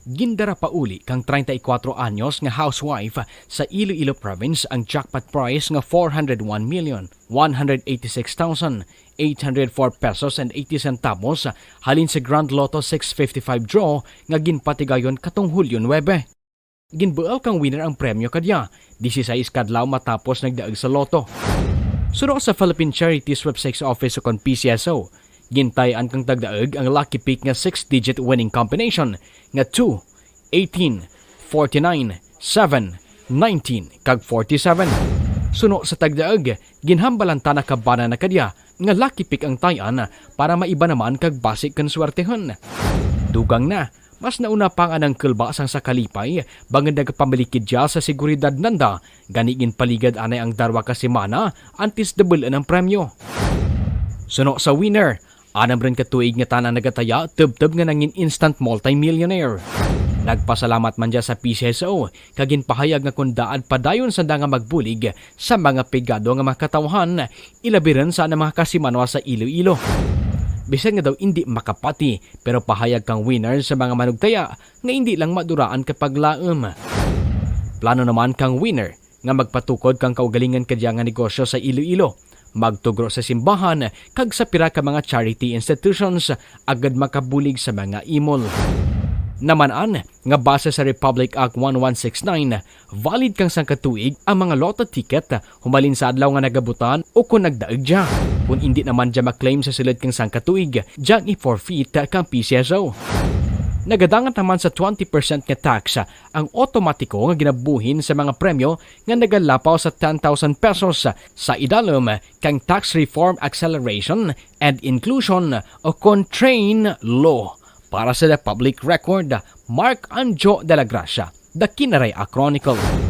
Gindara pauli kang 34 anyos nga housewife sa Iloilo Province ang jackpot prize nga 401,186,804 pesos and 80 centavos halin sa Grand Lotto 655 draw nga ginpatigayon katong Hulyo 9. Ginbuel kang winner ang premyo kadya, 16 kadlaw matapos nagdaag sa loto. Suro sa Philippine Charities Website Office o PCSO, gintayan kang tagdaag ang lucky pick nga 6-digit winning combination nga 2, 18, 49, 7, 19, kag 47. Suno sa tagdaag, ginhambalanta na kabana na kadya nga lucky pick ang tayan para maiba naman kag basic kan swertehon. Dugang na, mas nauna pang anang kulba sang sa kalipay bangod nagpamilikid siya sa seguridad nanda ganigin paligad anay ang darwa ka semana antis double ang premyo. Suno sa winner, anam rin katuig nga tanang nagataya tub-tub nga nangin instant multi-millionaire. Nagpasalamat man dya sa PCSO kagin pahayag nga kundaan padayon sa nga magbulig sa mga pigado nga makatawhan ilabiran sa mga kasimanwa sa Iloilo. Bisan nga daw hindi makapati pero pahayag kang winner sa mga manugtaya nga hindi lang maduraan kapag laom. Plano naman kang winner nga magpatukod kang kaugalingan kadya nga negosyo sa Iloilo. Magtugro sa simbahan kag sa pira ka mga charity institutions agad makabulig sa mga imol. Naman-an nga base sa Republic Act 1169, valid kang sang katuig ang mga lotto ticket humalin sa adlaw nga nagabutan o kung nagdaag dya. Kung hindi naman dya maklaim sa silid kang sang katuig, dyang i-forfeit kang PCSO. Nagadangat naman sa 20% nga tax ang otomatiko nga ginabuhin sa mga premyo nga nagalapaw sa 10,000 pesos sa idalom kang Tax Reform Acceleration and Inclusion o CONTRAIN Law. Para sa The Public Record, Mark Anjo de la Gracia, The Kinaray Chronicle.